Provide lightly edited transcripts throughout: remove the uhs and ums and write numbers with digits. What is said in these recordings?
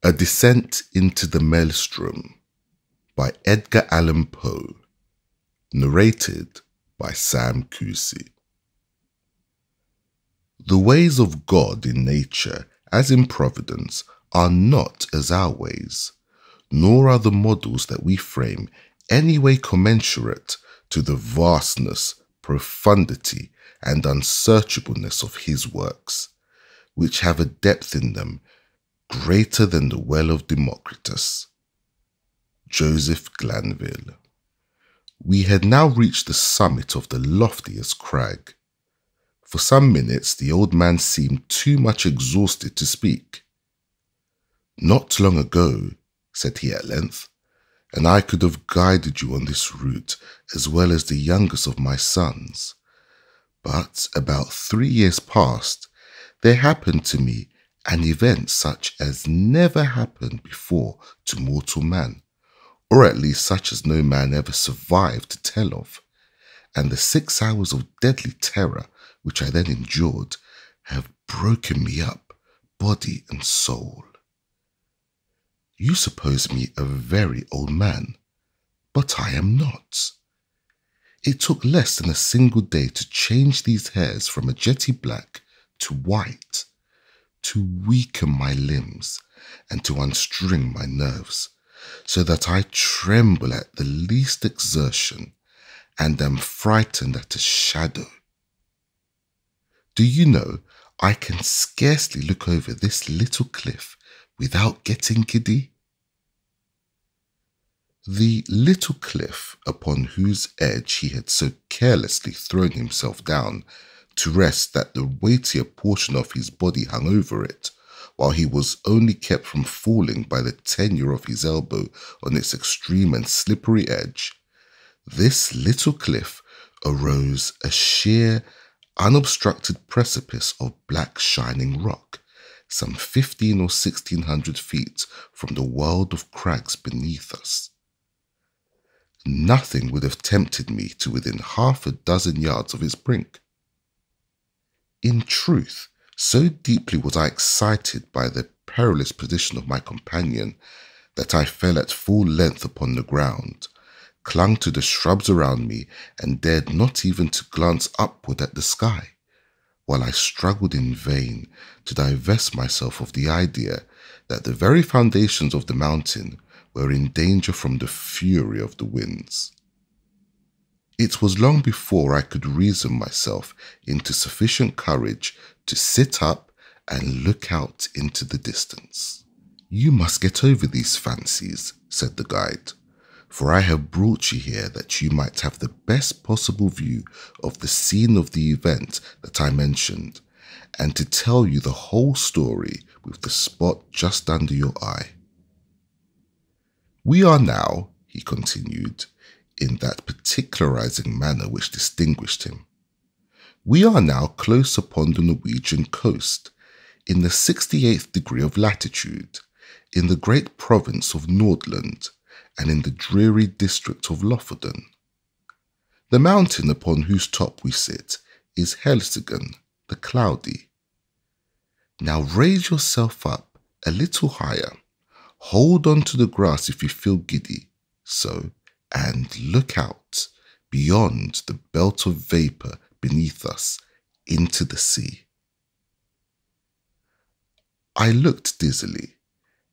A Descent into the Maelstrom by Edgar Allan Poe, narrated by Sam Kusi. The ways of God in nature, as in providence, are not as our ways, nor are the models that we frame any way commensurate to the vastness, profundity, and unsearchableness of his works, which have a depth in them greater than the well of Democritus. Joseph Glanville. We had now reached the summit of the loftiest crag. For some minutes the old man seemed too much exhausted to speak. "Not long ago," said he at length, "and I could have guided you on this route as well as the youngest of my sons. But about 3 years past, there happened to me an event such as never happened before to mortal man, or at least such as no man ever survived to tell of, and the 6 hours of deadly terror which I then endured have broken me up, body and soul. You suppose me a very old man, but I am not. It took less than a single day to change these hairs from a jetty black to white, to weaken my limbs and to unstring my nerves, so that I tremble at the least exertion and am frightened at a shadow. Do you know, I can scarcely look over this little cliff without getting giddy?" The little cliff upon whose edge he had so carelessly thrown himself down to rest that the weightier portion of his body hung over it, while he was only kept from falling by the tenure of his elbow on its extreme and slippery edge, this little cliff arose a sheer, unobstructed precipice of black shining rock, some 15 or 1600 feet from the world of crags beneath us. Nothing would have tempted me to within half a dozen yards of its brink. In truth, so deeply was I excited by the perilous position of my companion that I fell at full length upon the ground, clung to the shrubs around me, and dared not even to glance upward at the sky, while I struggled in vain to divest myself of the idea that the very foundations of the mountain were in danger from the fury of the winds. It was long before I could reason myself into sufficient courage to sit up and look out into the distance. "You must get over these fancies," said the guide, "for I have brought you here that you might have the best possible view of the scene of the event that I mentioned, and to tell you the whole story with the spot just under your eye. We are now," he continued, in that particularizing manner which distinguished him, "we are now close upon the Norwegian coast, in the 68th degree of latitude, in the great province of Nordland, and in the dreary district of Lofoden. The mountain upon whose top we sit is Helseggen the Cloudy. Now raise yourself up a little higher, hold on to the grass if you feel giddy, so, and look out beyond the belt of vapour beneath us into the sea." I looked dizzily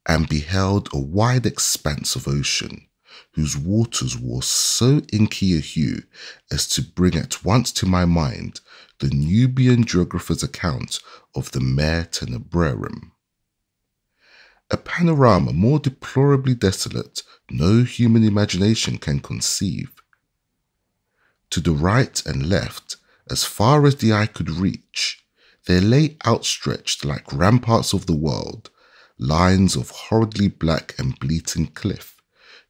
and beheld a wide expanse of ocean, whose waters wore so inky a hue as to bring at once to my mind the Nubian geographer's account of the Mare Tenebrarum. A panorama more deplorably desolate no human imagination can conceive. To the right and left, as far as the eye could reach, there lay outstretched like ramparts of the world, lines of horridly black and bleating cliff,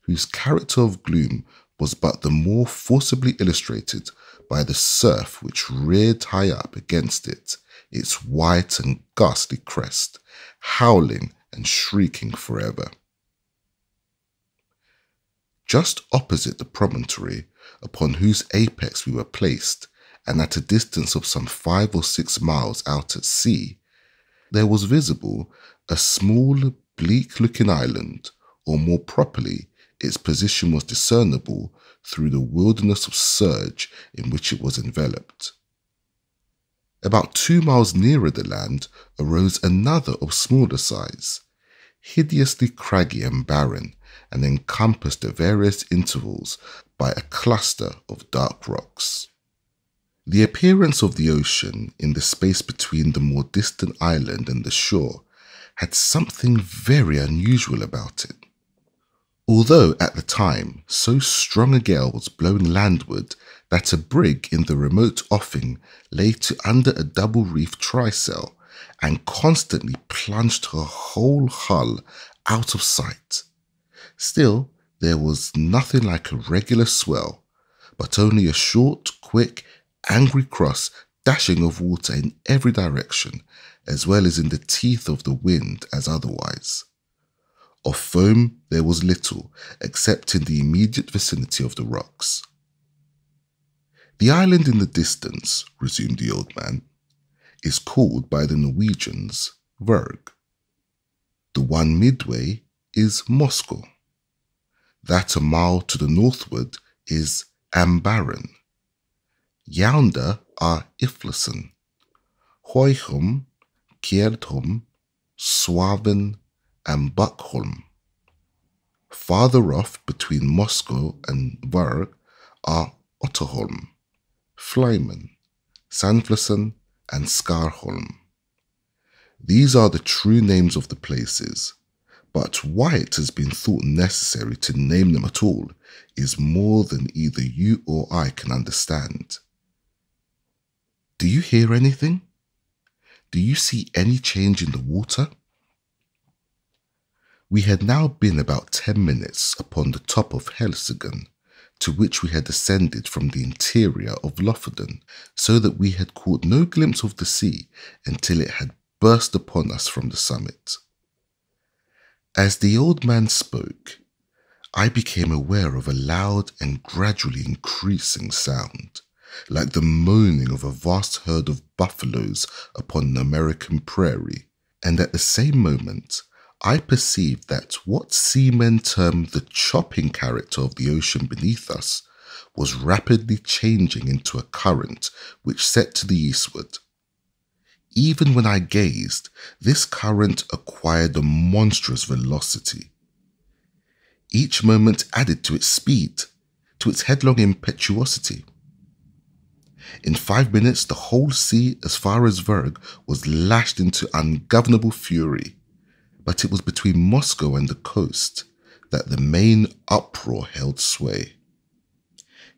whose character of gloom was but the more forcibly illustrated by the surf which reared high up against it, its white and ghastly crest, howling and shrieking forever. Just opposite the promontory upon whose apex we were placed, and at a distance of some 5 or 6 miles out at sea, there was visible a small bleak-looking island, or more properly, its position was discernible through the wilderness of surge in which it was enveloped. About 2 miles nearer the land arose another of smaller size, hideously craggy and barren, and encompassed at various intervals by a cluster of dark rocks. The appearance of the ocean in the space between the more distant island and the shore had something very unusual about it. Although at the time so strong a gale was blowing landward that a brig in the remote offing lay to under a double-reefed trysail and constantly plunged her whole hull out of sight, still there was nothing like a regular swell, but only a short, quick, angry cross dashing of water in every direction, as well as in the teeth of the wind as otherwise. Of foam there was little, except in the immediate vicinity of the rocks. The island in the distance, resumed the old man, is called by the Norwegians Berg. The one midway is Moscow. That a mile to the northward is Ambaren. Yonder are Iflesen, Hoichum, Kjeldholm, Swaven, and Buckholm. Farther off between Moscow and Berg are Otterholm, Fleimen, Sandflesen, and Skarholm. These are the true names of the places, but why it has been thought necessary to name them at all is more than either you or I can understand. Do you hear anything? Do you see any change in the water? We had now been about 10 minutes upon the top of Helseggen, to which we had ascended from the interior of Lofoden, so that we had caught no glimpse of the sea until it had burst upon us from the summit. As the old man spoke, I became aware of a loud and gradually increasing sound, like the moaning of a vast herd of buffaloes upon an American prairie, and at the same moment I perceived that what seamen term the chopping character of the ocean beneath us was rapidly changing into a current which set to the eastward. Even when I gazed, this current acquired a monstrous velocity. Each moment added to its speed, to its headlong impetuosity. In 5 minutes, the whole sea, as far as Berg, was lashed into ungovernable fury. But it was between Moscow and the coast that the main uproar held sway.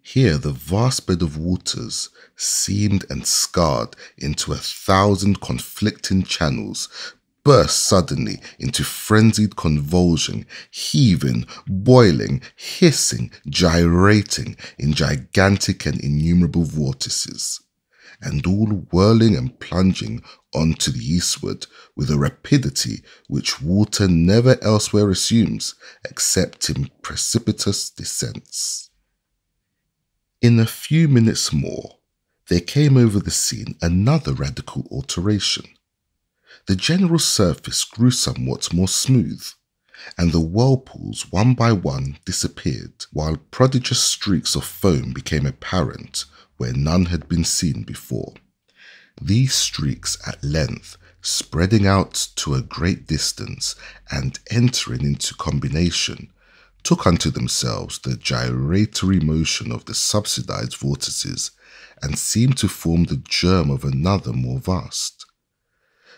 Here the vast bed of waters seamed and scarred into 1,000 conflicting channels, burst suddenly into frenzied convulsion, heaving, boiling, hissing, gyrating in gigantic and innumerable vortices, and all whirling and plunging on to the eastward with a rapidity which water never elsewhere assumes except in precipitous descents. In a few minutes more, there came over the scene another radical alteration. The general surface grew somewhat more smooth, and the whirlpools one by one disappeared, while prodigious streaks of foam became apparent where none had been seen before. These streaks at length spreading out to a great distance and entering into combination, took unto themselves the gyratory motion of the subsidized vortices and seemed to form the germ of another more vast.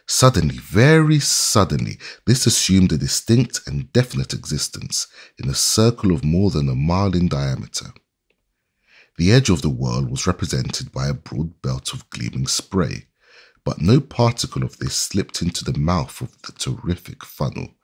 Suddenly, very suddenly, this assumed a distinct and definite existence in a circle of more than a mile in diameter. The edge of the whirl was represented by a broad belt of gleaming spray, but no particle of this slipped into the mouth of the terrific funnel,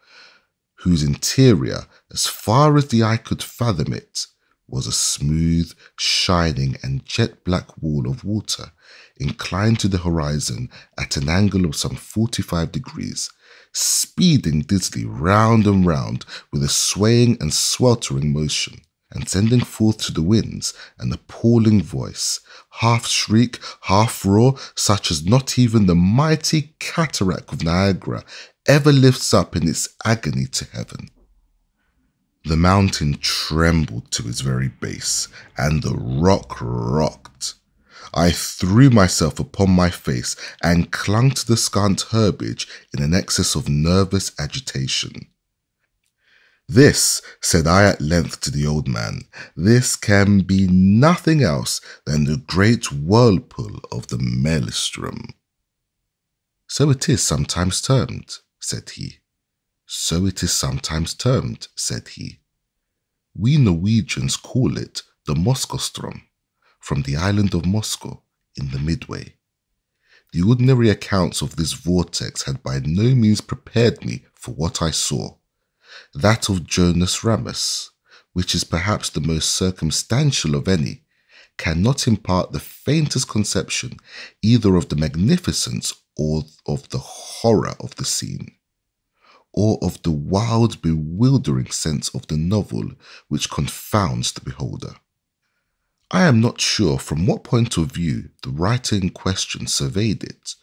whose interior, as far as the eye could fathom it, was a smooth, shining and jet-black wall of water, inclined to the horizon at an angle of some 45 degrees, speeding dizzily round and round with a swaying and sweltering motion, and sending forth to the winds an appalling voice, half shriek, half roar, such as not even the mighty cataract of Niagara ever lifts up in its agony to heaven. The mountain trembled to its very base, and the rock rocked. I threw myself upon my face and clung to the scant herbage in an excess of nervous agitation. "This," said I at length to the old man, "this can be nothing else than the great whirlpool of the Maelstrom." "So it is sometimes termed," said he. "So it is sometimes termed," said he. "We Norwegians call it the Moskostrom, from the island of Moscow in the Midway." The ordinary accounts of this vortex had by no means prepared me for what I saw. That of Jonas Ramus, which is perhaps the most circumstantial of any, cannot impart the faintest conception either of the magnificence or of the horror of the scene, or of the wild, bewildering sense of the novel which confounds the beholder. I am not sure from what point of view the writer in question surveyed it,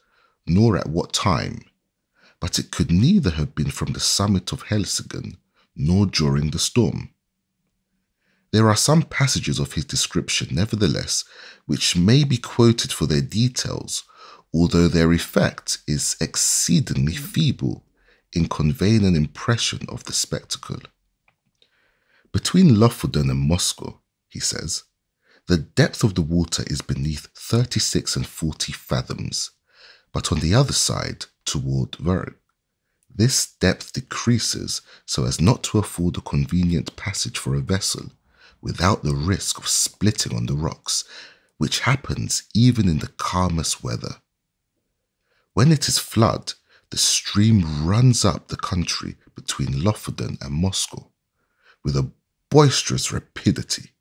nor at what time, but it could neither have been from the summit of Helseggen nor during the storm. There are some passages of his description, nevertheless, which may be quoted for their details, although their effect is exceedingly feeble in conveying an impression of the spectacle. "Between Lofoden and Moscow," he says, "the depth of the water is beneath 36 and 40 fathoms, but on the other side, toward Vurrgh, this depth decreases so as not to afford a convenient passage for a vessel without the risk of splitting on the rocks, which happens even in the calmest weather. When it is flood, the stream runs up the country between Lofoden and Moscow with a boisterous rapidity,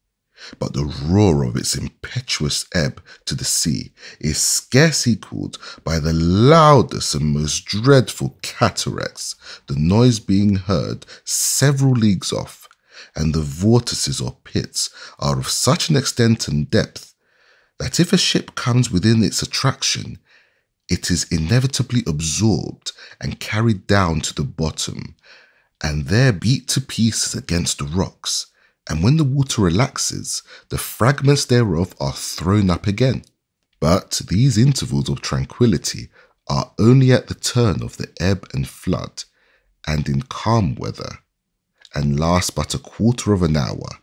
but the roar of its impetuous ebb to the sea is scarce equalled by the loudest and most dreadful cataracts, the noise being heard several leagues off, and the vortices or pits are of such an extent and depth that if a ship comes within its attraction, it is inevitably absorbed and carried down to the bottom, and there beat to pieces against the rocks, and when the water relaxes, the fragments thereof are thrown up again. But these intervals of tranquillity are only at the turn of the ebb and flood, and in calm weather, and last but a quarter of an hour,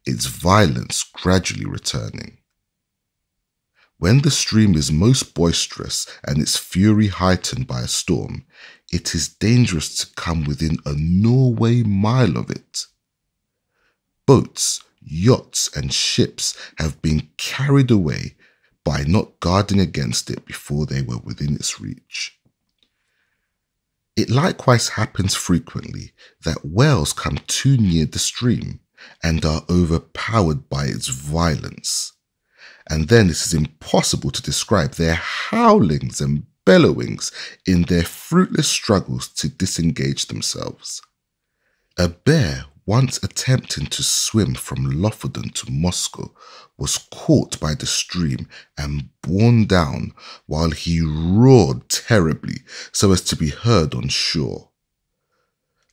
its violence gradually returning. When the stream is most boisterous and its fury heightened by a storm, it is dangerous to come within a Norway mile of it. Boats, yachts, and ships have been carried away by not guarding against it before they were within its reach. It likewise happens frequently that whales come too near the stream and are overpowered by its violence, and then it is impossible to describe their howlings and bellowings in their fruitless struggles to disengage themselves. A bear once attempting to swim from Lofoden to Moscow was caught by the stream and borne down while he roared terribly so as to be heard on shore.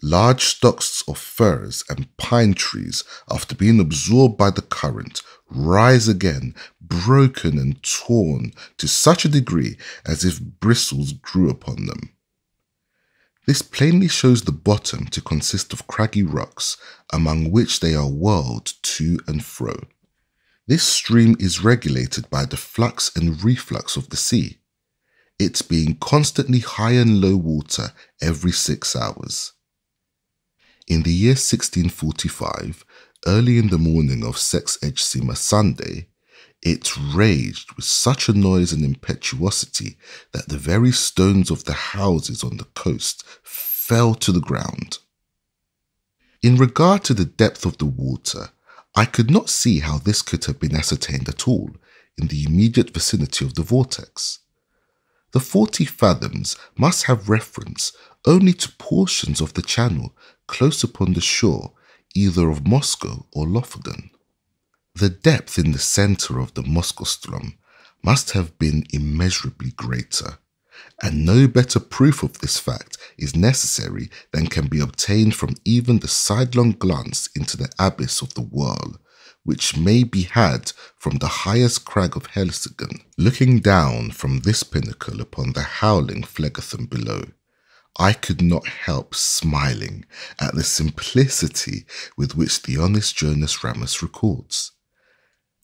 Large stocks of firs and pine trees, after being absorbed by the current, rise again, broken and torn to such a degree as if bristles grew upon them. This plainly shows the bottom to consist of craggy rocks, among which they are whirled to and fro. This stream is regulated by the flux and reflux of the sea, it being constantly high and low water every 6 hours. In the year 1645, early in the morning of Sextagesimal Sunday, it raged with such a noise and impetuosity that the very stones of the houses on the coast fell to the ground. In regard to the depth of the water, I could not see how this could have been ascertained at all in the immediate vicinity of the vortex. The 40 fathoms must have reference only to portions of the channel close upon the shore either of Moscow or Lofoden. The depth in the centre of the Moskostrom must have been immeasurably greater, And no better proof of this fact is necessary than can be obtained from even the sidelong glance into the abyss of the whirl, which may be had from the highest crag of Helseggen. Looking down from this pinnacle upon the howling Phlegethon below, I could not help smiling at the simplicity with which the honest Jonas Ramus records.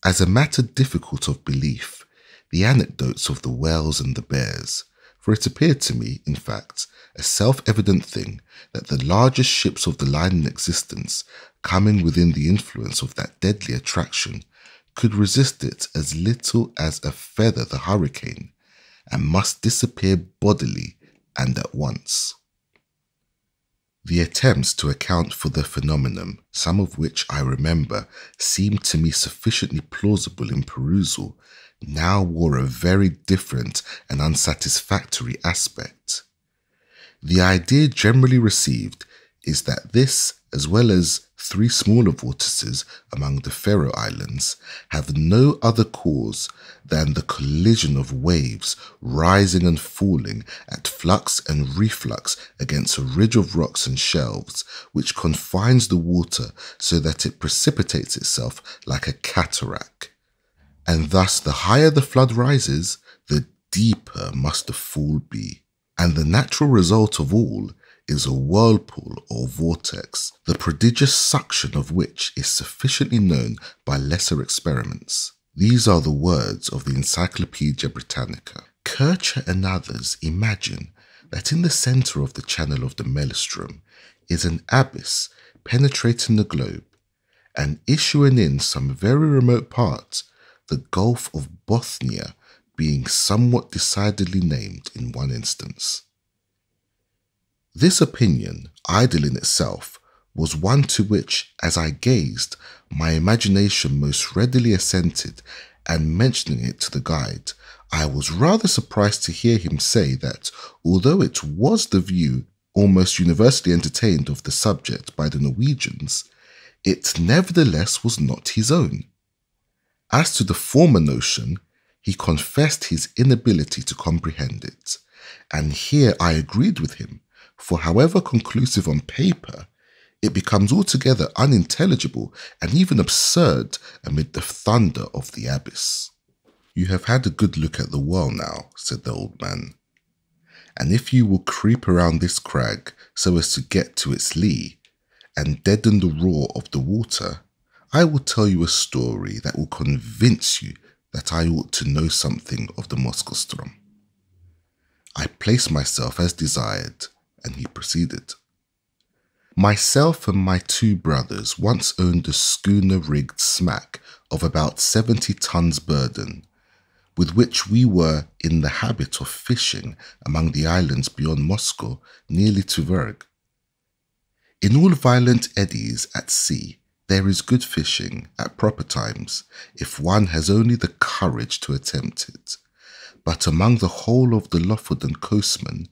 As a matter difficult of belief, the anecdotes of the whales and the bears, for it appeared to me, in fact, a self-evident thing that the largest ships of the line in existence, coming within the influence of that deadly attraction, could resist it as little as a feather the hurricane, and must disappear bodily and at once. The attempts to account for the phenomenon, some of which I remember seemed to me sufficiently plausible in perusal, now wore a very different and unsatisfactory aspect. The idea generally received is that this, as well as 3 smaller vortices among the Faroe Islands, have no other cause than the collision of waves rising and falling at flux and reflux against a ridge of rocks and shelves, which confines the water so that it precipitates itself like a cataract. And thus the higher the flood rises, the deeper must the fall be. And the natural result of all is a whirlpool or vortex, the prodigious suction of which is sufficiently known by lesser experiments. These are the words of the Encyclopaedia Britannica. Kircher and others imagine that in the centre of the channel of the Maelstrom is an abyss penetrating the globe, and issuing in some very remote part, the Gulf of Bothnia being somewhat decidedly named in one instance. This opinion, idle in itself, was one to which, as I gazed, my imagination most readily assented, and mentioning it to the guide, I was rather surprised to hear him say that, although it was the view almost universally entertained of the subject by the Norwegians, it nevertheless was not his own. As to the former notion, he confessed his inability to comprehend it, and here I agreed with him, for however conclusive on paper, it becomes altogether unintelligible and even absurd amid the thunder of the abyss. "You have had a good look at the whirl now," said the old man, "and if you will creep around this crag so as to get to its lee, and deaden the roar of the water, I will tell you a story that will convince you that I ought to know something of the Maelstrom." I placed myself as desired, and he proceeded. "Myself and my 2 brothers once owned a schooner-rigged smack of about 70 tons burden, with which we were in the habit of fishing among the islands beyond Moscow, nearly to Verg. In all violent eddies at sea, there is good fishing at proper times, if one has only the courage to attempt it. But among the whole of the Lofoden coastmen,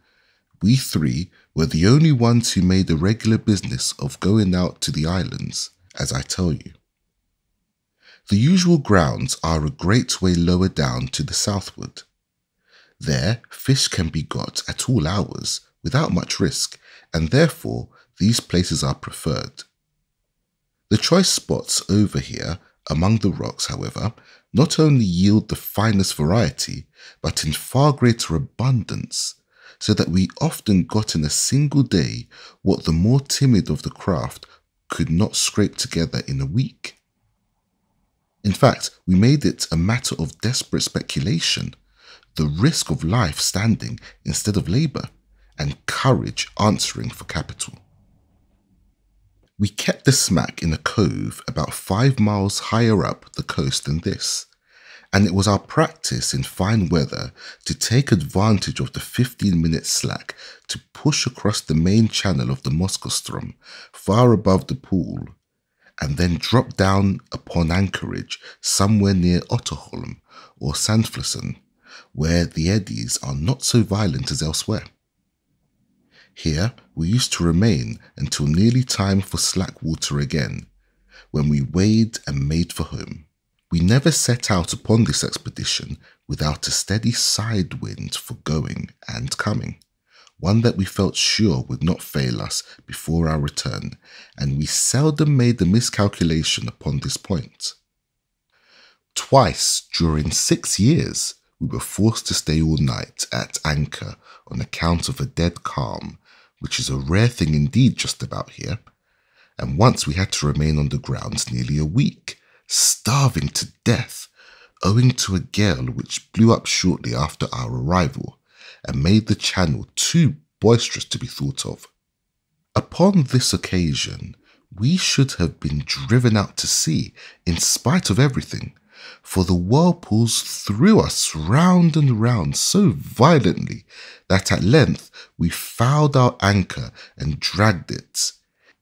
we 3 were the only ones who made a regular business of going out to the islands, as I tell you. The usual grounds are a great way lower down to the southward. There fish can be got at all hours, without much risk, and therefore these places are preferred. The choice spots over here among the rocks, however, not only yield the finest variety, but in far greater abundance, so that we often got in a single day what the more timid of the craft could not scrape together in a week. In fact, we made it a matter of desperate speculation, the risk of life standing instead of labour, and courage answering for capital. We kept the smack in a cove about 5 miles higher up the coast than this, and it was our practice in fine weather to take advantage of the 15-minute slack to push across the main channel of the Maelstrom far above the pool, and then drop down upon anchorage somewhere near Otterholm or Sandflesen, where the eddies are not so violent as elsewhere. Here we used to remain until nearly time for slack water again, when we weighed and made for home. We never set out upon this expedition without a steady side wind for going and coming, one that we felt sure would not fail us before our return, and we seldom made a miscalculation upon this point. Twice during 6 years, we were forced to stay all night at anchor on account of a dead calm, which is a rare thing indeed just about here, and once we had to remain on the ground nearly a week, starving to death, owing to a gale which blew up shortly after our arrival and made the channel too boisterous to be thought of. Upon this occasion, we should have been driven out to sea in spite of everything, for the whirlpools threw us round and round so violently that at length we fouled our anchor and dragged it,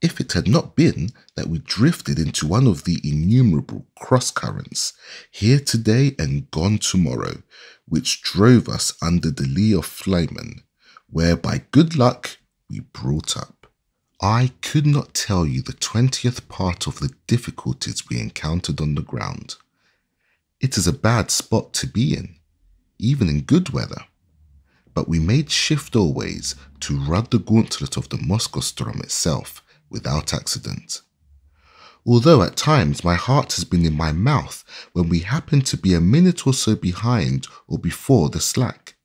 if it had not been that we drifted into one of the innumerable cross-currents, here today and gone tomorrow, which drove us under the lee of Flyman, where by good luck we brought up. I could not tell you the 20th part of the difficulties we encountered on the ground. It is a bad spot to be in, even in good weather, but we made shift always to run the gauntlet of the Maelstrom itself without accident. Although at times my heart has been in my mouth when we happened to be a minute or so behind or before the slack.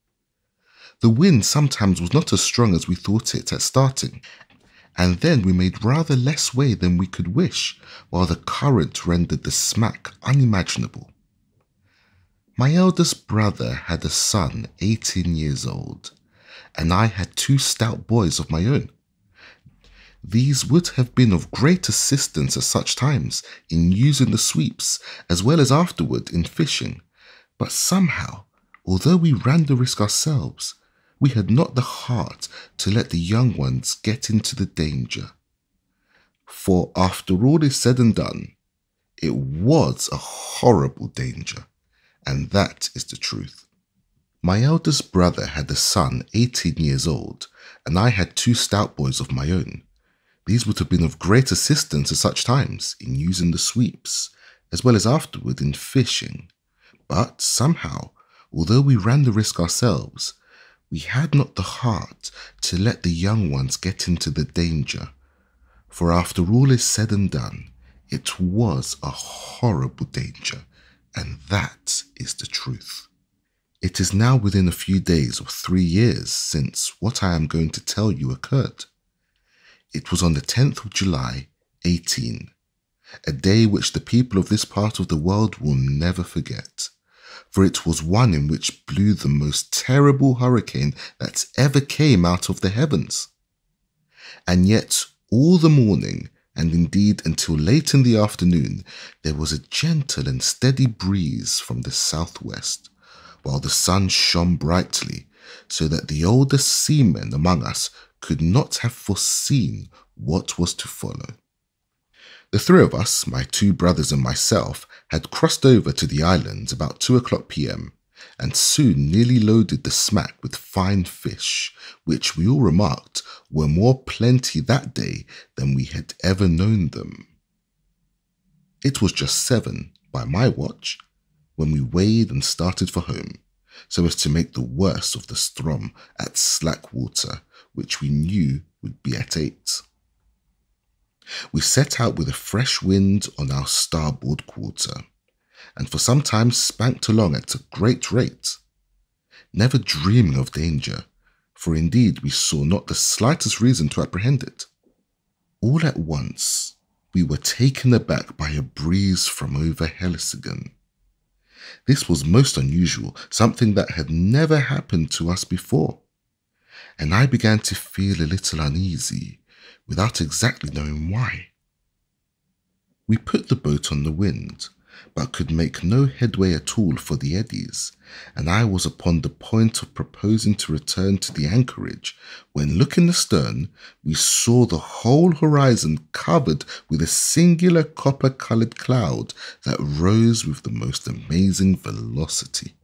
The wind sometimes was not as strong as we thought it at starting, and then we made rather less way than we could wish, while the current rendered the smack unimaginable. My eldest brother had a son 18 years old, and I had 2 stout boys of my own. These would have been of great assistance at such times in using the sweeps as well as afterward in fishing, but somehow, although we ran the risk ourselves, we had not the heart to let the young ones get into the danger. For after all is said and done, it was a horrible danger, and that is the truth. My eldest brother had a son 18 years old, and I had 2 stout boys of my own. These would have been of great assistance at such times in using the sweeps, as well as afterward in fishing. But somehow, although we ran the risk ourselves, we had not the heart to let the young ones get into the danger. For after all is said and done, it was a horrible danger, and that is the truth. It is now within a few days of 3 years since what I am going to tell you occurred. It was on the 10th of July, 18, a day which the people of this part of the world will never forget, for it was one in which blew the most terrible hurricane that ever came out of the heavens. And yet all the morning, and indeed until late in the afternoon, there was a gentle and steady breeze from the southwest, while the sun shone brightly, so that the oldest seamen among us could not have foreseen what was to follow. The 3 of us, my 2 brothers and myself, had crossed over to the islands about 2 o'clock p.m. and soon nearly loaded the smack with fine fish, which we all remarked were more plenty that day than we had ever known them. It was just 7, by my watch, when we weighed and started for home, so as to make the worst of the storm at slack water, which we knew would be at 8. We set out with a fresh wind on our starboard quarter, and for some time spanked along at a great rate, never dreaming of danger, for indeed we saw not the slightest reason to apprehend it. All at once we were taken aback by a breeze from over Helisagan. This was most unusual, something that had never happened to us before, and I began to feel a little uneasy, without exactly knowing why. We put the boat on the wind, but could make no headway at all for the eddies, and I was upon the point of proposing to return to the anchorage, when looking astern, we saw the whole horizon covered with a singular copper-coloured cloud that rose with the most amazing velocity.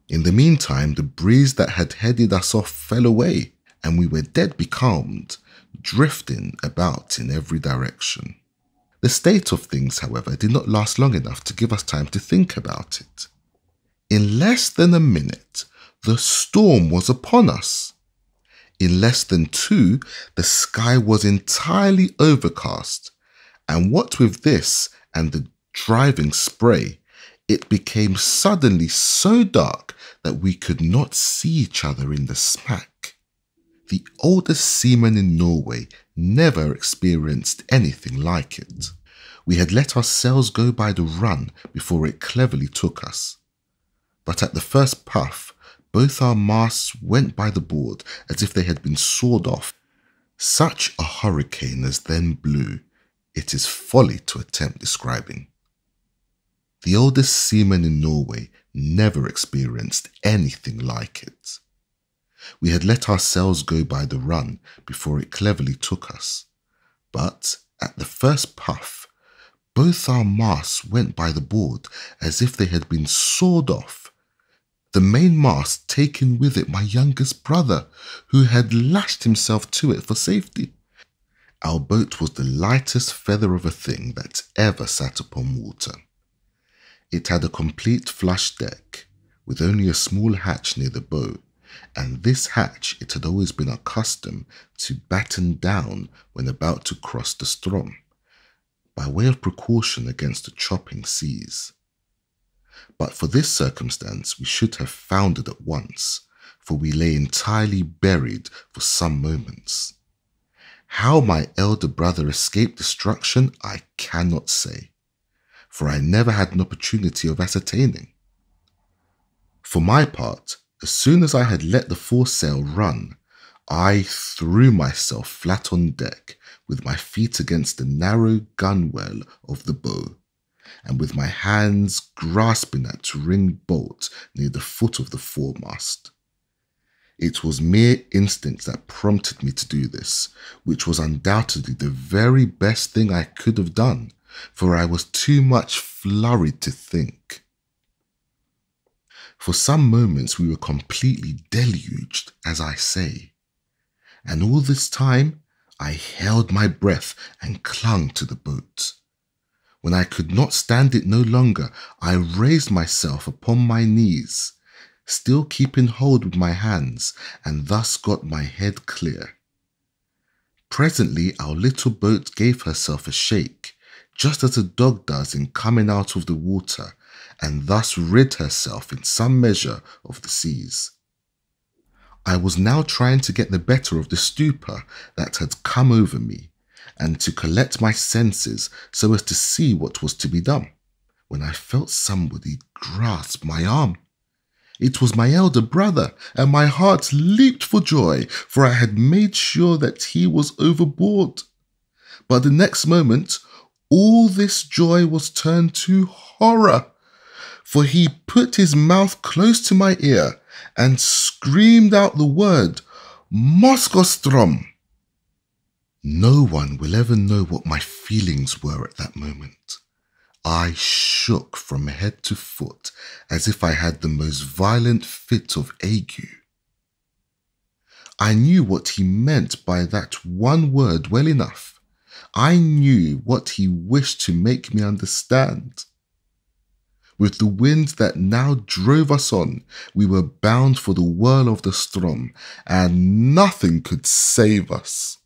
In the meantime, the breeze that had headed us off fell away, and we were dead becalmed, drifting about in every direction. The state of things, however, did not last long enough to give us time to think about it. In less than a minute, the storm was upon us. In less than 2, the sky was entirely overcast, and what with this and the driving spray, it became suddenly so dark that we could not see each other in the smack. The oldest seaman in Norway never experienced anything like it. We had let our sails go by the run before it cleverly took us. But at the first puff, both our masts went by the board as if they had been sawed off. Such a hurricane as then blew, it is folly to attempt describing. The oldest seaman in Norway never experienced anything like it. We had let our sails go by the run before it cleverly took us, but at the first puff, both our masts went by the board as if they had been sawed off, the main mast taking with it my youngest brother, who had lashed himself to it for safety. Our boat was the lightest feather of a thing that ever sat upon water. It had a complete flush deck, with only a small hatch near the bow, and this hatch it had always been accustomed to batten down when about to cross the Strom, by way of precaution against the chopping seas. But for this circumstance we should have foundered at once, for we lay entirely buried for some moments. How my elder brother escaped destruction I cannot say, for I never had an opportunity of ascertaining. For my part, as soon as I had let the foresail run, I threw myself flat on deck with my feet against the narrow gunwale of the bow, and with my hands grasping at ring bolt near the foot of the foremast. It was mere instinct that prompted me to do this, which was undoubtedly the very best thing I could have done, for I was too much flurried to think. For some moments we were completely deluged, as I say, and all this time I held my breath and clung to the boat. When I could not stand it no longer, I raised myself upon my knees, still keeping hold with my hands, and thus got my head clear. Presently our little boat gave herself a shake, just as a dog does in coming out of the water, and thus rid herself in some measure of the seas. I was now trying to get the better of the stupor that had come over me, and to collect my senses so as to see what was to be done, when I felt somebody grasp my arm. It was my elder brother, and my heart leaped for joy, for I had made sure that he was overboard. But the next moment, all this joy was turned to horror, for he put his mouth close to my ear and screamed out the word, "Moskostrom." No one will ever know what my feelings were at that moment. I shook from head to foot as if I had the most violent fit of ague. I knew what he meant by that one word well enough. I knew what he wished to make me understand. With the wind that now drove us on, we were bound for the whirl of the Strom, and nothing could save us.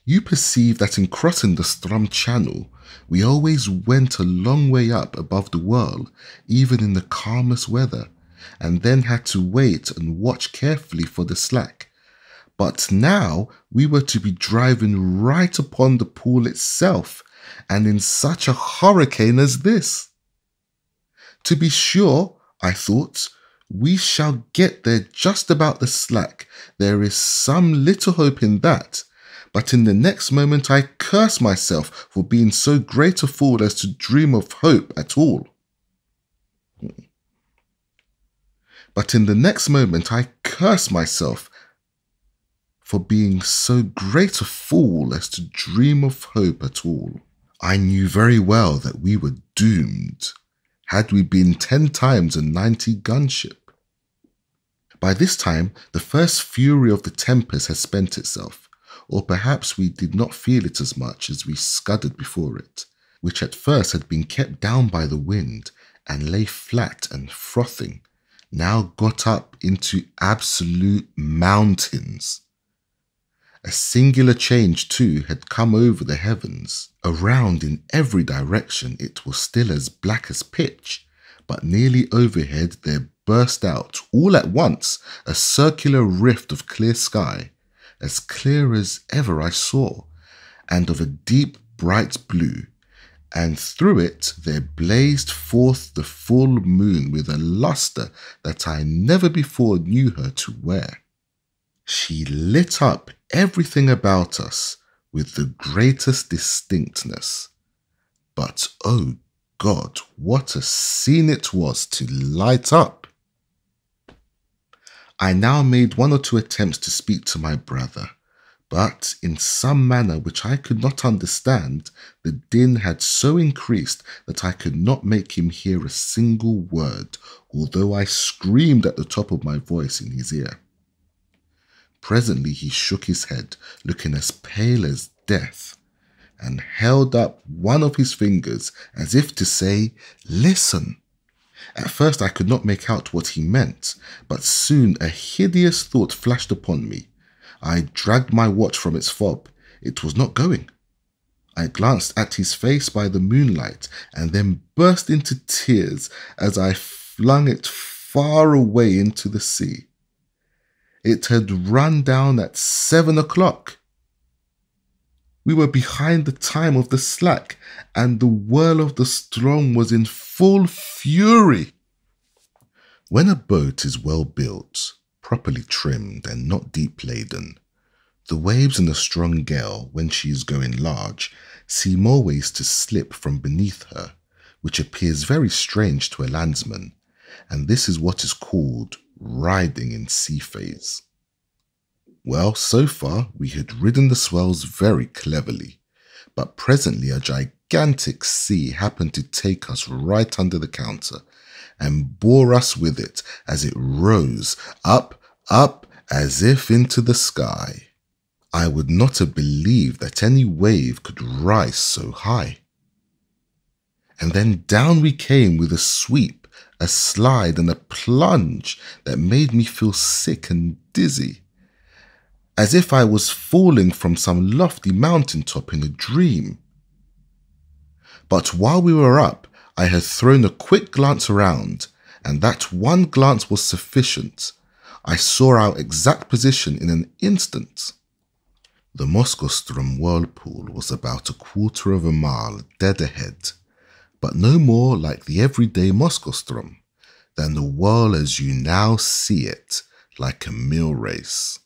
You perceive that in crossing the Strom channel, we always went a long way up above the whirl, even in the calmest weather, and then had to wait and watch carefully for the slack. But now we were to be driving right upon the pool itself, and in such a hurricane as this. To be sure, I thought, we shall get there just about the slack. There is some little hope in that. But in the next moment I cursed myself for being so great a fool as to dream of hope at all. But in the next moment I cursed myself for being so great a fool as to dream of hope at all. I knew very well that we were doomed, had we been 10 times a 90 gunship. By this time, the first fury of the tempest had spent itself. or perhaps we did not feel it as much as we scudded before it, which at first had been kept down by the wind and lay flat and frothing, now got up into absolute mountains. A singular change, too, had come over the heavens. Around in every direction it was still as black as pitch, but nearly overhead there burst out, all at once, a circular rift of clear sky, as clear as ever I saw, and of a deep bright blue, and through it there blazed forth the full moon with a lustre that I never before knew her to wear. She lit up everything about us with the greatest distinctness. But oh God, what a scene it was to light up! I now made one or two attempts to speak to my brother, but in some manner which I could not understand, the din had so increased that I could not make him hear a single word, although I screamed at the top of my voice in his ear. Presently he shook his head, looking as pale as death, and held up one of his fingers as if to say, "Listen." At first I could not make out what he meant, but soon a hideous thought flashed upon me. I dragged my watch from its fob. It was not going. I glanced at his face by the moonlight and then burst into tears as I flung it far away into the sea. It had run down at 7 o'clock. We were behind the time of the slack, and the whirl of the storm was in full fury. When a boat is well built, properly trimmed, and not deep laden, the waves in a strong gale, when she is going large, seem always to slip from beneath her, which appears very strange to a landsman, and this is what is called riding in sea phase. Well, so far we had ridden the swells very cleverly, but presently a gigantic sea happened to take us right under the counter and bore us with it as it rose up, as if into the sky. I would not have believed that any wave could rise so high. And then down we came with a sweep, a slide and a plunge that made me feel sick and dizzy, as if I was falling from some lofty mountaintop in a dream. But while we were up, I had thrown a quick glance around, and that one glance was sufficient. I saw our exact position in an instant. The Maelstrom whirlpool was about 1/4 of a mile dead ahead, but no more like the everyday Maelstrom than the whirl as you now see it, like a mill race.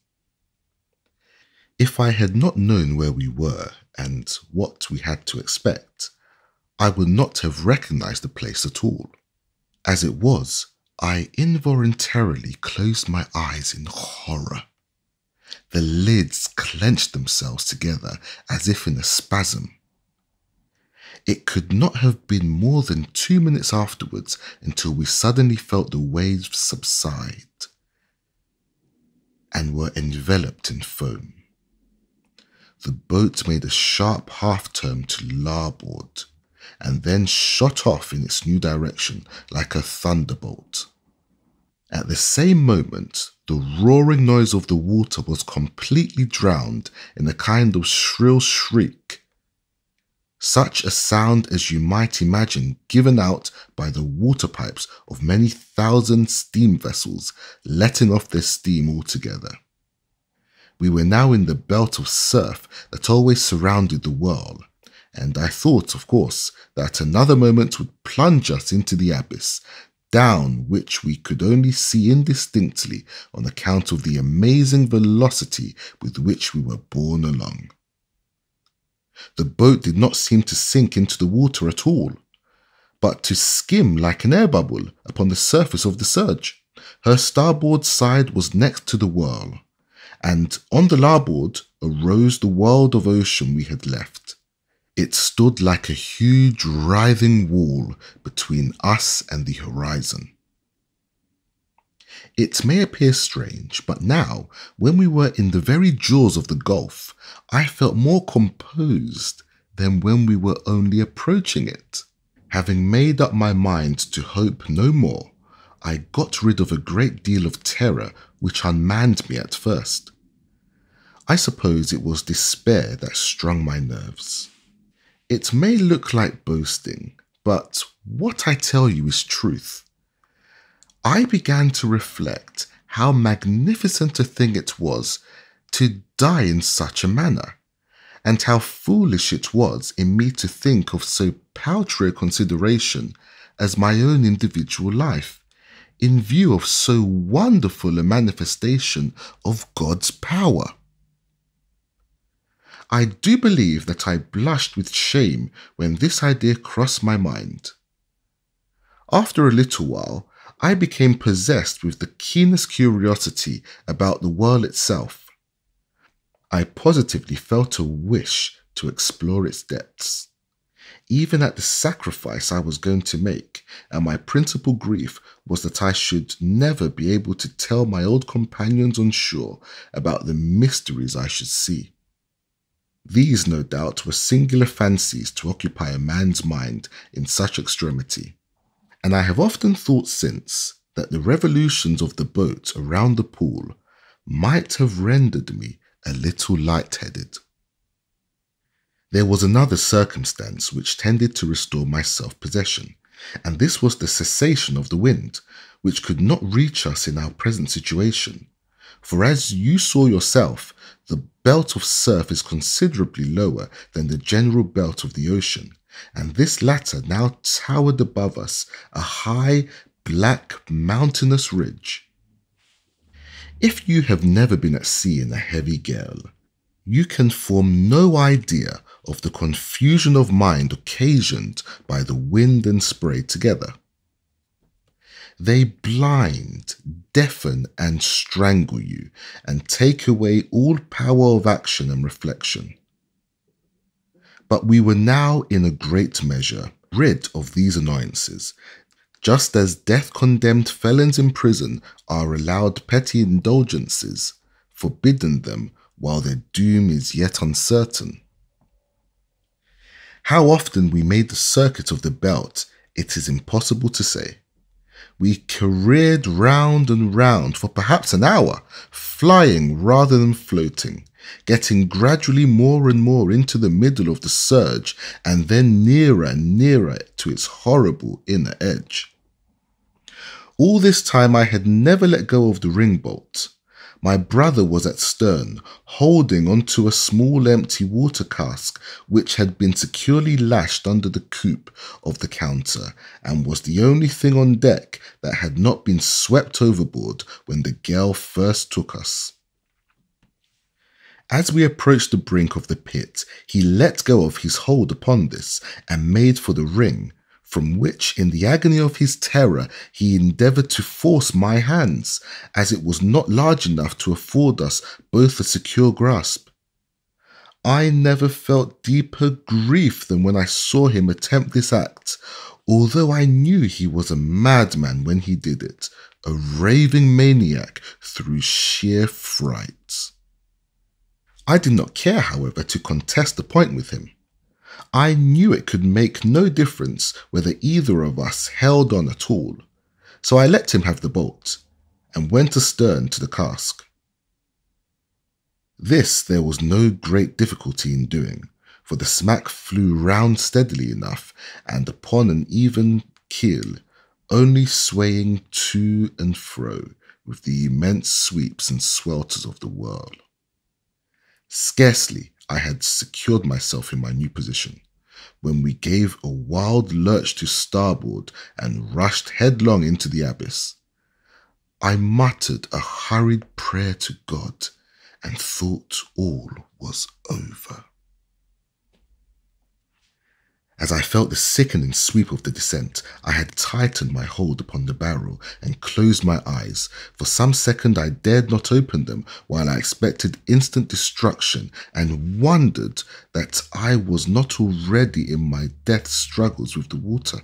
If I had not known where we were and what we had to expect, I would not have recognized the place at all. As it was, I involuntarily closed my eyes in horror. The lids clenched themselves together as if in a spasm. It could not have been more than 2 minutes afterwards until we suddenly felt the waves subside and were enveloped in foam. The boat made a sharp half-turn to larboard and then shot off in its new direction like a thunderbolt. At the same moment, the roaring noise of the water was completely drowned in a kind of shrill shriek, such a sound as you might imagine given out by the water pipes of many thousand steam vessels letting off their steam altogether. We were now in the belt of surf that always surrounded the whirl, and I thought, of course, that another moment would plunge us into the abyss, down which we could only see indistinctly on account of the amazing velocity with which we were borne along. The boat did not seem to sink into the water at all, but to skim like an air bubble upon the surface of the surge. Her starboard side was next to the whirl, and on the larboard arose the world of ocean we had left. It stood like a huge writhing wall between us and the horizon. It may appear strange, but now, when we were in the very jaws of the gulf, I felt more composed than when we were only approaching it. Having made up my mind to hope no more, I got rid of a great deal of terror which unmanned me at first. I suppose it was despair that strung my nerves. It may look like boasting, but what I tell you is truth. I began to reflect how magnificent a thing it was to die in such a manner, and how foolish it was in me to think of so paltry a consideration as my own individual life, in view of so wonderful a manifestation of God's power. I do believe that I blushed with shame when this idea crossed my mind. After a little while, I became possessed with the keenest curiosity about the world itself. I positively felt a wish to explore its depths, even at the sacrifice I was going to make, and my principal grief was that I should never be able to tell my old companions on shore about the mysteries I should see. These, no doubt, were singular fancies to occupy a man's mind in such extremity, and I have often thought since that the revolutions of the boat around the pool might have rendered me a little light-headed. There was another circumstance which tended to restore my self-possession, and this was the cessation of the wind, which could not reach us in our present situation. For as you saw yourself, the belt of surf is considerably lower than the general belt of the ocean, and this latter now towered above us, a high, black, mountainous ridge. If you have never been at sea in a heavy gale, you can form no idea of the confusion of mind occasioned by the wind and spray together. They blind, deafen, and strangle you, and take away all power of action and reflection. But we were now in a great measure rid of these annoyances, just as death-condemned felons in prison are allowed petty indulgences, forbidden them while their doom is yet uncertain. How often we made the circuit of the belt, it is impossible to say. We careered round and round for perhaps an hour, flying rather than floating, getting gradually more and more into the middle of the surge, and then nearer and nearer to its horrible inner edge. All this time I had never let go of the ringbolt. My brother was at stern, holding onto a small empty water cask which had been securely lashed under the coop of the counter, and was the only thing on deck that had not been swept overboard when the gale first took us. As we approached the brink of the pit, he let go of his hold upon this and made for the ring, from which, in the agony of his terror, he endeavoured to force my hands, as it was not large enough to afford us both a secure grasp. I never felt deeper grief than when I saw him attempt this act, although I knew he was a madman when he did it, a raving maniac through sheer fright. I did not care, however, to contest the point with him. I knew it could make no difference whether either of us held on at all, so I let him have the bolt, and went astern to the cask. This there was no great difficulty in doing, for the smack flew round steadily enough, and upon an even keel, only swaying to and fro with the immense sweeps and swelters of the whirl. Scarcely I had secured myself in my new position, when we gave a wild lurch to starboard and rushed headlong into the abyss. I muttered a hurried prayer to God and thought all was over. As I felt the sickening sweep of the descent, I had tightened my hold upon the barrel and closed my eyes. For some second I dared not open them, while I expected instant destruction and wondered that I was not already in my death struggles with the water.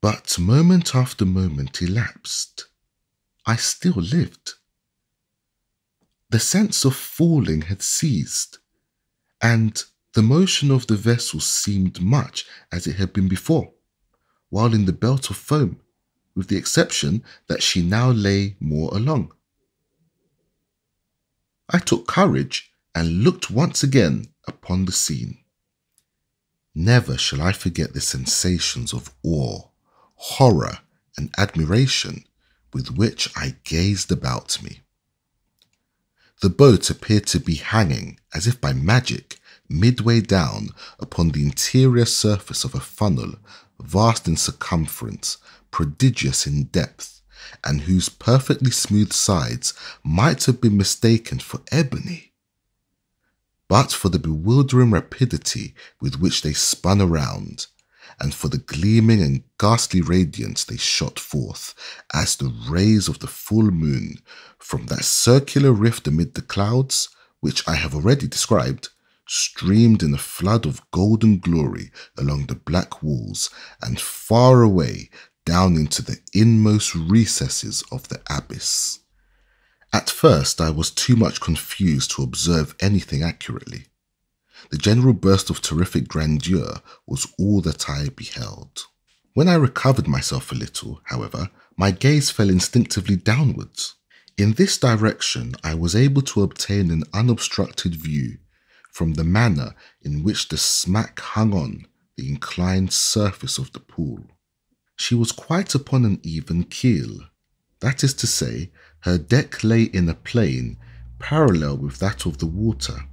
But moment after moment elapsed. I still lived. The sense of falling had ceased, and the motion of the vessel seemed much as it had been before, while in the belt of foam, with the exception that she now lay more along. I took courage and looked once again upon the scene. Never shall I forget the sensations of awe, horror, and admiration with which I gazed about me. The boat appeared to be hanging, as if by magic, midway down upon the interior surface of a funnel, vast in circumference, prodigious in depth, and whose perfectly smooth sides might have been mistaken for ebony. But for the bewildering rapidity with which they spun around, and for the gleaming and ghastly radiance they shot forth as the rays of the full moon from that circular rift amid the clouds, which I have already described, streamed in a flood of golden glory along the black walls and far away down into the inmost recesses of the abyss. At first I was too much confused to observe anything accurately. The general burst of terrific grandeur was all that I beheld. When I recovered myself a little, however, my gaze fell instinctively downwards. In this direction I was able to obtain an unobstructed view from the manner in which the smack hung on the inclined surface of the pool. She was quite upon an even keel. That is to say, her deck lay in a plane parallel with that of the water,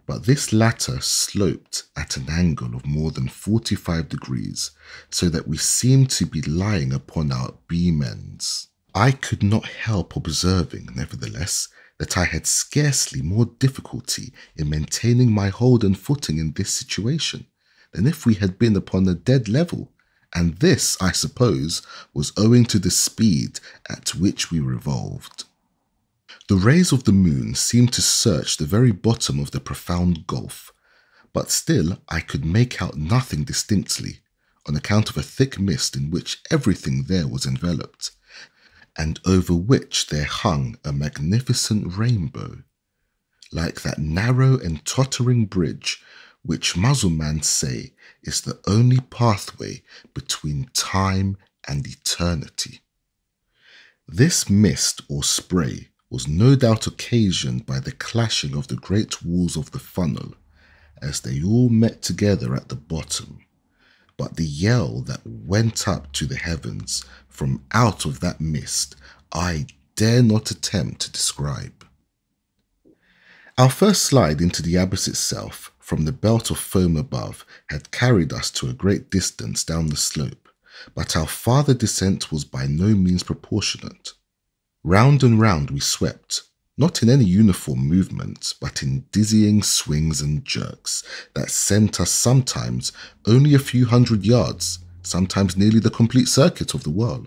but this latter sloped at an angle of more than 45 degrees, so that we seemed to be lying upon our beam ends. I could not help observing, nevertheless, that I had scarcely more difficulty in maintaining my hold and footing in this situation than if we had been upon a dead level, and this, I suppose, was owing to the speed at which we revolved. The rays of the moon seemed to search the very bottom of the profound gulf, but still I could make out nothing distinctly, on account of a thick mist in which everything there was enveloped, and over which there hung a magnificent rainbow, like that narrow and tottering bridge which Mussulmans say is the only pathway between time and eternity. This mist or spray was no doubt occasioned by the clashing of the great walls of the funnel as they all met together at the bottom, but the yell that went up to the heavens from out of that mist I dare not attempt to describe. Our first slide into the abyss itself from the belt of foam above had carried us to a great distance down the slope, but our farther descent was by no means proportionate. Round and round we swept, not in any uniform movement, but in dizzying swings and jerks that sent us sometimes only a few hundred yards, sometimes nearly the complete circuit of the whirl.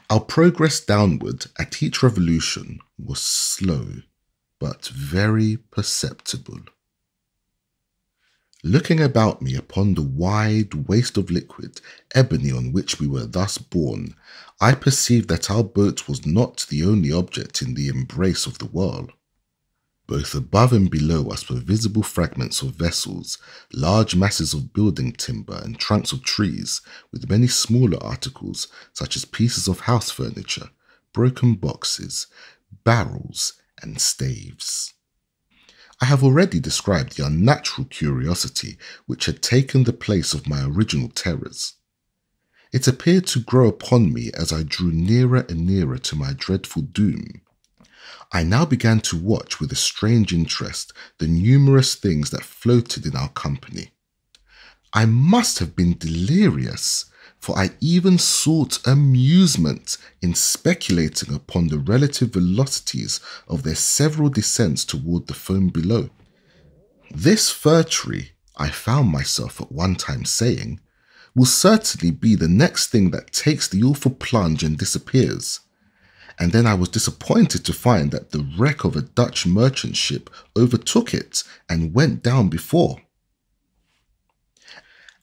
Our progress downward at each revolution was slow, but very perceptible. Looking about me upon the wide waste of liquid ebony on which we were thus borne, I perceived that our boat was not the only object in the embrace of the whirl. Both above and below us were visible fragments of vessels, large masses of building timber and trunks of trees, with many smaller articles such as pieces of house furniture, broken boxes, barrels, and staves. I have already described the unnatural curiosity which had taken the place of my original terrors. It appeared to grow upon me as I drew nearer and nearer to my dreadful doom. I now began to watch with a strange interest the numerous things that floated in our company. I must have been delirious, for I even sought amusement in speculating upon the relative velocities of their several descents toward the foam below. This fir tree, I found myself at one time saying, will certainly be the next thing that takes the awful plunge and disappears. And then I was disappointed to find that the wreck of a Dutch merchant ship overtook it and went down before.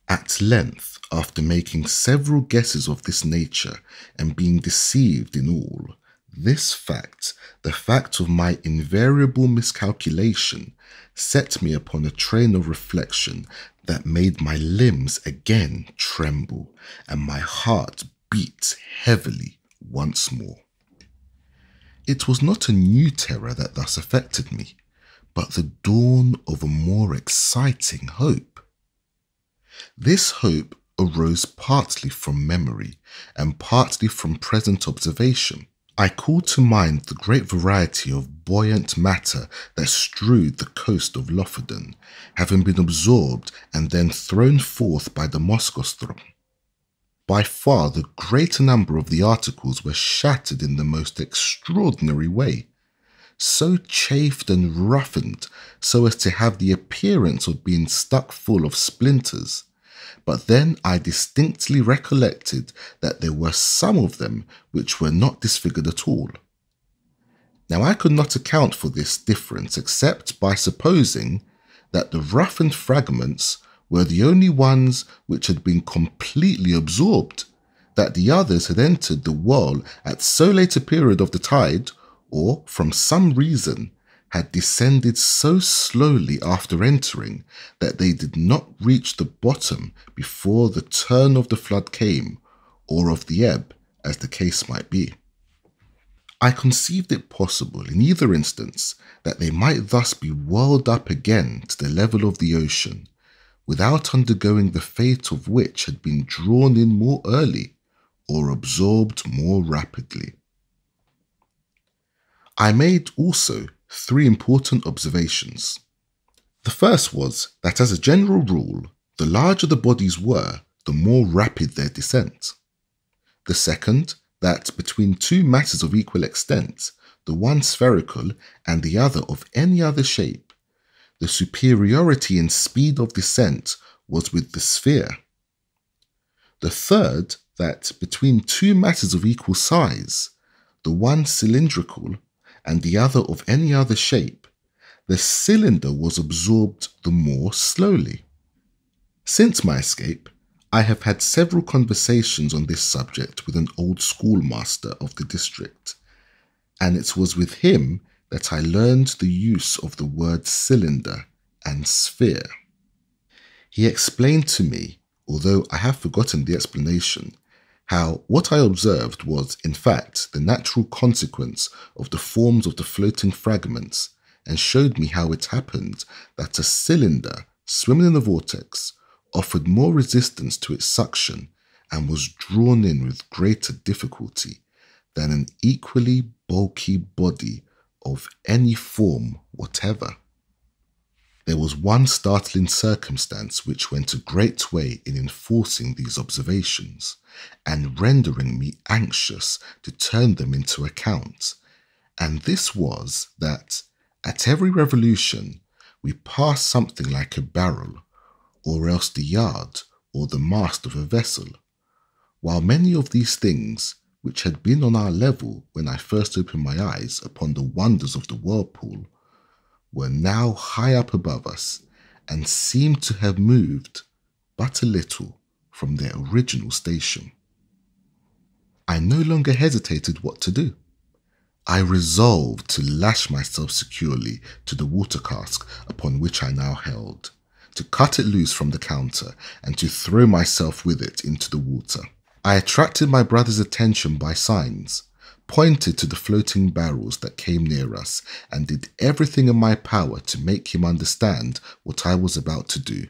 At length, after making several guesses of this nature and being deceived in all, this fact, the fact of my invariable miscalculation, set me upon a train of reflection that made my limbs again tremble and my heart beat heavily once more. It was not a new terror that thus affected me, but the dawn of a more exciting hope. This hope arose partly from memory and partly from present observation. I called to mind the great variety of buoyant matter that strewed the coast of Lofoden, having been absorbed and then thrown forth by the Maelstrom. By far the greater number of the articles were shattered in the most extraordinary way, so chafed and roughened so as to have the appearance of being stuck full of splinters. But then I distinctly recollected that there were some of them which were not disfigured at all. Now I could not account for this difference except by supposing that the roughened fragments were the only ones which had been completely absorbed, that the others had entered the whirl at so late a period of the tide, or from some reason had descended so slowly after entering that they did not reach the bottom before the turn of the flood came, or of the ebb, as the case might be. I conceived it possible in either instance that they might thus be whirled up again to the level of the ocean, without undergoing the fate of which had been drawn in more early, or absorbed more rapidly. I made also 3 important observations. The first was that as a general rule, the larger the bodies were, the more rapid their descent. The second, that between 2 masses of equal extent, the one spherical and the other of any other shape, the superiority in speed of descent was with the sphere. The third, that between 2 masses of equal size, the one cylindrical and the other of any other shape, the cylinder was absorbed the more slowly. Since my escape, I have had several conversations on this subject with an old schoolmaster of the district, and it was with him that I learned the use of the word cylinder and sphere. He explained to me, although I have forgotten the explanation, how what I observed was, in fact, the natural consequence of the forms of the floating fragments, and showed me how it happened that a cylinder swimming in a vortex offered more resistance to its suction and was drawn in with greater difficulty than an equally bulky body of any form whatever. There was one startling circumstance which went a great way in enforcing these observations, and rendering me anxious to turn them into account, and this was that at every revolution we passed something like a barrel, or else the yard or the mast of a vessel, while many of these things, which had been on our level when I first opened my eyes upon the wonders of the whirlpool, were now high up above us and seemed to have moved but a little from their original station. I no longer hesitated what to do. I resolved to lash myself securely to the water cask upon which I now held, to cut it loose from the counter, and to throw myself with it into the water. I attracted my brother's attention by signs, pointed to the floating barrels that came near us, and did everything in my power to make him understand what I was about to do.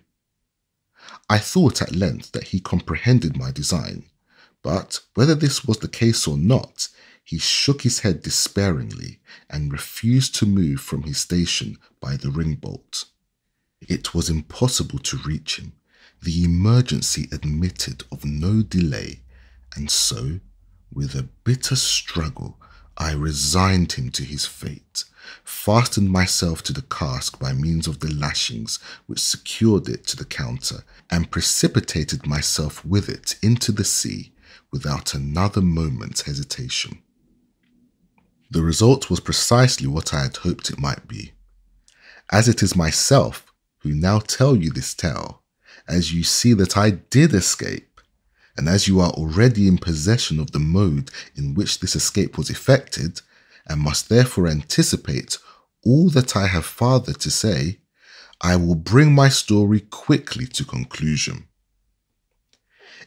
I thought at length that he comprehended my design, but whether this was the case or not, he shook his head despairingly and refused to move from his station by the ringbolt. It was impossible to reach him. The emergency admitted of no delay, and so, with a bitter struggle, I resigned him to his fate, fastened myself to the cask by means of the lashings which secured it to the counter, and precipitated myself with it into the sea without another moment's hesitation. The result was precisely what I had hoped it might be. As it is myself who now tell you this tale, as you see that I did escape, and as you are already in possession of the mode in which this escape was effected, and must therefore anticipate all that I have farther to say, I will bring my story quickly to conclusion.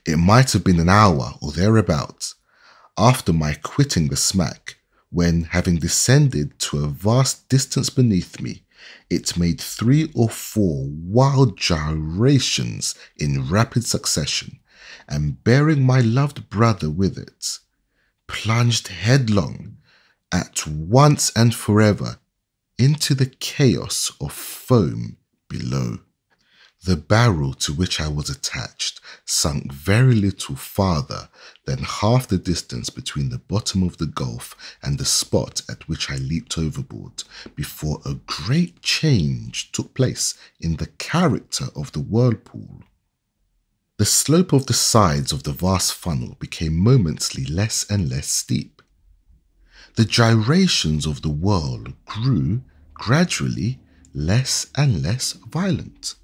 It might have been an hour or thereabouts after my quitting the smack, when, having descended to a vast distance beneath me, it made 3 or 4 wild gyrations in rapid succession, and bearing my loved brother with it, plunged headlong, at once and forever, into the chaos of foam below. The barrel to which I was attached sunk very little farther than half the distance between the bottom of the gulf and the spot at which I leaped overboard, before a great change took place in the character of the whirlpool. The slope of the sides of the vast funnel became momently less and less steep. The gyrations of the whirl grew gradually less and less violent.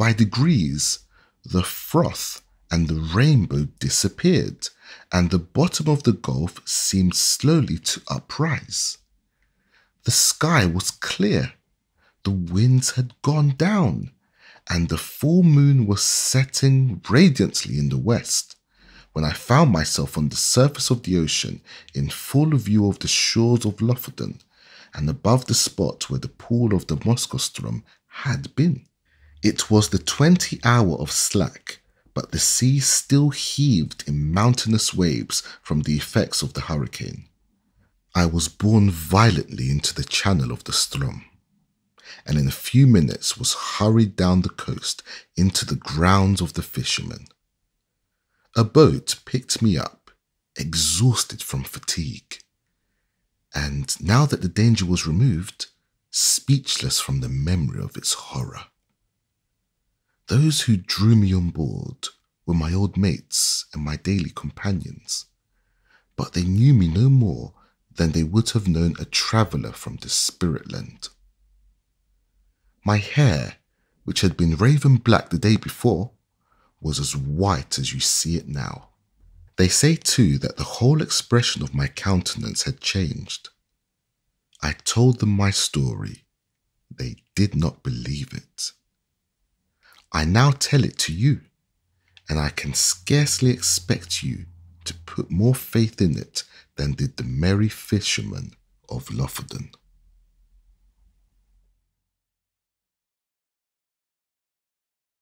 By degrees, the froth and the rainbow disappeared, and the bottom of the gulf seemed slowly to uprise. The sky was clear, the winds had gone down, and the full moon was setting radiantly in the west, when I found myself on the surface of the ocean in full view of the shores of Lofoten, and above the spot where the pool of the Maelstrom had been. It was the 20th hour of slack, but the sea still heaved in mountainous waves from the effects of the hurricane. I was borne violently into the channel of the Strom, and in a few minutes was hurried down the coast into the grounds of the fishermen. A boat picked me up, exhausted from fatigue, and now that the danger was removed, speechless from the memory of its horror. Those who drew me on board were my old mates and my daily companions, but they knew me no more than they would have known a traveller from the spirit land. My hair, which had been raven black the day before, was as white as you see it now. They say too that the whole expression of my countenance had changed. I told them my story. They did not believe it. I now tell it to you, and I can scarcely expect you to put more faith in it than did the merry fishermen of Lofoten.